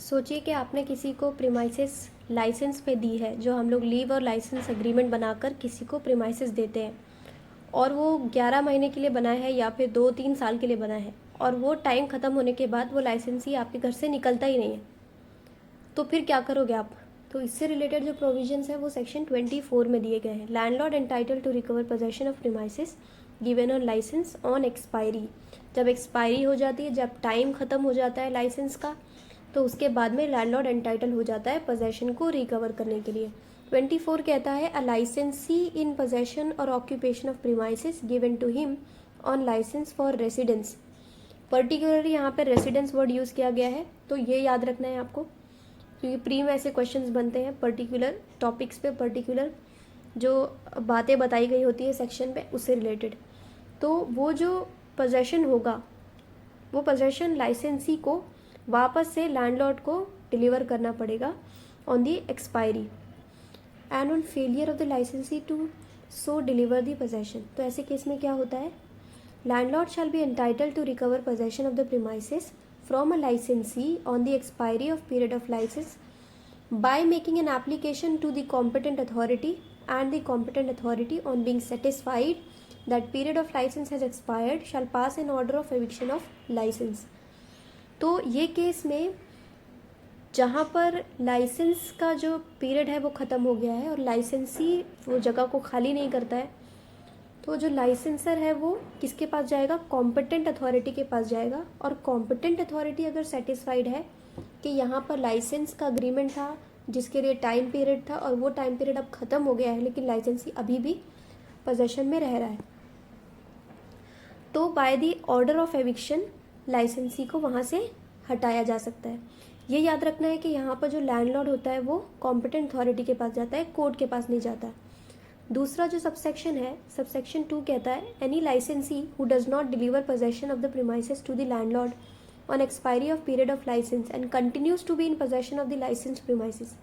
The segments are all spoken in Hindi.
सोचिए कि आपने किसी को प्रीमाइसेस लाइसेंस पे दी है, जो हम लोग लीव और लाइसेंस एग्रीमेंट बनाकर किसी को प्रीमाइसेस देते हैं, और वो 11 महीने के लिए बना है या फिर 2-3 साल के लिए बना है, और वो टाइम ख़त्म होने के बाद वो लाइसेंस ही आपके घर से निकलता ही नहीं है, तो फिर क्या करोगे आप? तो इससे रिलेटेड जो प्रोविजंस है वो सेक्शन 24 में दिए गए हैं। Landlord entitled to recover possession of premises given on licence on expiry. जब एक्सपायरी हो जाती है, जब टाइम ख़त्म हो जाता है लाइसेंस का, तो उसके बाद में लैंडलॉर्ड एंटाइटल हो जाता है पोजेशन को रिकवर करने के लिए। 24 कहता है अ लाइसेंसी इन पोजेशन और occupation of premises given to him on licence for residence. Particularly यहाँ पे रेसिडेंस वर्ड यूज़ किया गया है, तो ये याद रखना है आपको, क्योंकि प्री में ऐसे क्वेश्चंस बनते हैं पर्टिकुलर टॉपिक्स पे, पर्टिकुलर जो बातें बताई गई होती है सेक्शन पे उससे रिलेटेड। तो वो जो पोजेशन होगा, वो पोजेशन लाइसेंसी को वापस से लैंडलॉर्ड को डिलीवर करना पड़ेगा on the expiry and on failure of the licensee to so deliver the possession. तो ऐसे केस में क्या होता है, landlord shall be entitled to recover possession of the premises from a licensee on the expiry of period of license by making an application to the competent authority, and the competent authority on being satisfied that period of license has expired shall pass an order of eviction of license। तो ये केस में जहाँ पर लाइसेंस का जो पीरियड है वो ख़त्म हो गया है और लाइसेंसी वो जगह को खाली नहीं करता है, तो जो लाइसेंसर है वो किसके पास जाएगा, कॉम्पिटेंट अथॉरिटी के पास जाएगा। और कॉम्पिटेंट अथॉरिटी अगर सेटिस्फाइड है कि यहाँ पर लाइसेंस का अग्रीमेंट था जिसके लिए टाइम पीरियड था और वो टाइम पीरियड अब ख़त्म हो गया है, लेकिन लाइसेंसी अभी भी पोजेशन में रह रहा है, तो by the order of eviction लाइसेंसी को वहाँ से हटाया जा सकता है। ये याद रखना है कि यहाँ पर जो लैंडलॉर्ड होता है वो कॉम्पिटेंट अथॉरिटी के पास जाता है, कोर्ट के पास नहीं जाता है। दूसरा जो सबसेक्शन है, सबसेक्शन 2 कहता है any licensee who does not deliver possession of the premises to the landlord on expiry of period of licence and continues to be in possession of the licence premises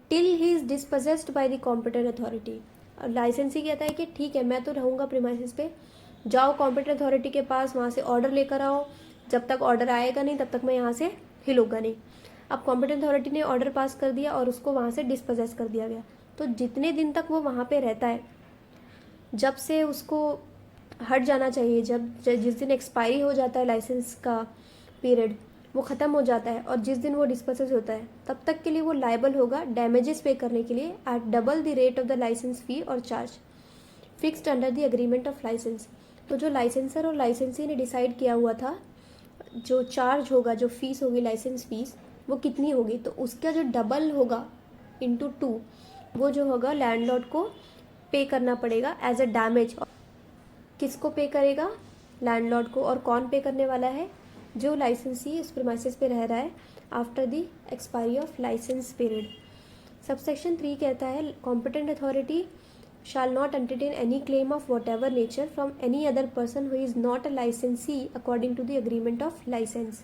till he is dispossessed by the competent authority. और लाइसेंसी कहता है कि ठीक है, मैं तो रहूँगा प्रीमाइसेस पे, जाओ कॉम्पिटेंट अथॉरिटी के पास, वहाँ से ऑर्डर लेकर आओ, जब तक ऑर्डर आएगा नहीं तब तक मैं यहाँ से हिलूंगा नहीं। अब कॉम्पिटेंट अथॉरिटी ने ऑर्डर पास कर दिया और उसको वहाँ से डिस्पोजेस कर दिया गया, तो जितने दिन तक वो वहाँ पे रहता है, जब से उसको हट जाना चाहिए, जब जिस दिन एक्सपायरी हो जाता है लाइसेंस का पीरियड, वो ख़त्म हो जाता है और जिस दिन वो डिस्पोजेस होता है, तब तक के लिए वो लायबल होगा डैमेजेस पे करने के लिए at double the rate of the licence fee और charge fixed under the agreement of licence. तो जो लाइसेंसर और लाइसेंसी ने डिसाइड किया हुआ था, जो चार्ज होगा, जो फीस होगी लाइसेंस फीस, वो कितनी होगी, तो उसका जो डबल होगा इंटू 2, वो जो होगा लैंडलॉर्ड को पे करना पड़ेगा एज अ डैमेज। किसको पे करेगा, लैंडलॉर्ड को। और कौन पे करने वाला है, जो लाइसेंसी उस प्रीमाइसेस पे रह रहा है after the expiry of licence period. Subsection 3 कहता है competent authority shall not entertain any claim of whatever nature from any other person who is not a licensee according to the agreement of license।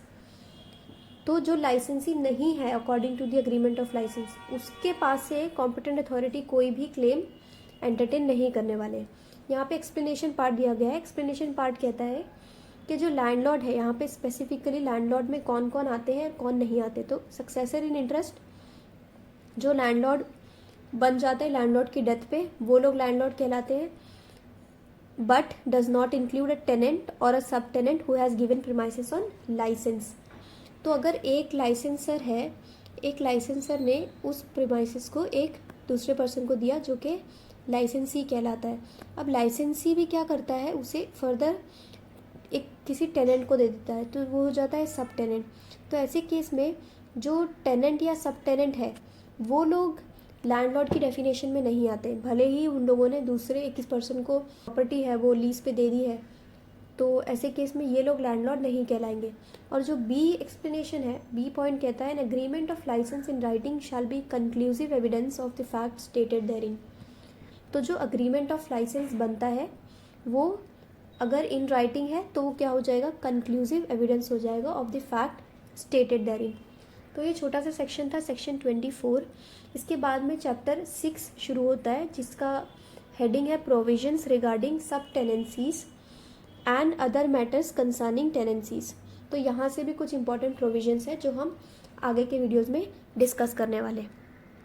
तो जो लाइसेंसी नहीं है according to the agreement of licence, उसके पास से कॉम्पिटेंट अथॉरिटी कोई भी क्लेम एंटरटेन नहीं करने वाले। यहाँ पे एक्सप्लेनेशन पार्ट दिया गया है। एक्सप्लेनेशन पार्ट कहता है कि जो लैंडलॉर्ड है, यहाँ पे स्पेसिफिकली लैंडलॉर्ड में कौन कौन आते हैं कौन नहीं आते। तो सक्सेसर इन इंटरेस्ट, जो लैंडलॉर्ड बन जाते हैं लैंडलॉर्ड की डेथ पे, वो लोग लैंडलॉर्ड कहलाते हैं, but does not include a tenant or a sub tenant who has given premises on licence. तो अगर एक लाइसेंसर है, एक लाइसेंसर ने उस प्रीमाइसेस को एक दूसरे पर्सन को दिया जो कि लाइसेंसी कहलाता है। अब लाइसेंसी भी क्या करता है, उसे फर्दर एक किसी टेनेंट को दे देता है, तो वो हो जाता है सब टेनेंट। तो ऐसे केस में जो टेनेंट या सब टेनेंट है वो लोग लैंडलॉर्ड की डेफिनेशन में नहीं आते, भले ही उन लोगों ने दूसरे एक पर्सन को प्रॉपर्टी है वो लीज पे दे दी है, तो ऐसे केस में ये लोग लैंडलॉर्ड नहीं कहलाएंगे। और जो बी एक्सप्लेनेशन है, बी पॉइंट कहता है an agreement of licence in writing shall be conclusive evidence of the fact stated therein. तो जो अग्रीमेंट ऑफ लाइसेंस बनता है वो अगर इन राइटिंग है तो वो क्या हो जाएगा, कंक्लूसिव एविडेंस हो जाएगा of the fact stated therein. तो ये छोटा सा सेक्शन था, सेक्शन 24। इसके बाद में चैप्टर 6 शुरू होता है जिसका हेडिंग है प्रोविजंस रिगार्डिंग सब tenancies and other matters concerning tenancies. तो यहाँ से भी कुछ इंपॉर्टेंट प्रोविजंस है जो हम आगे के वीडियोज़ में डिस्कस करने वाले हैं।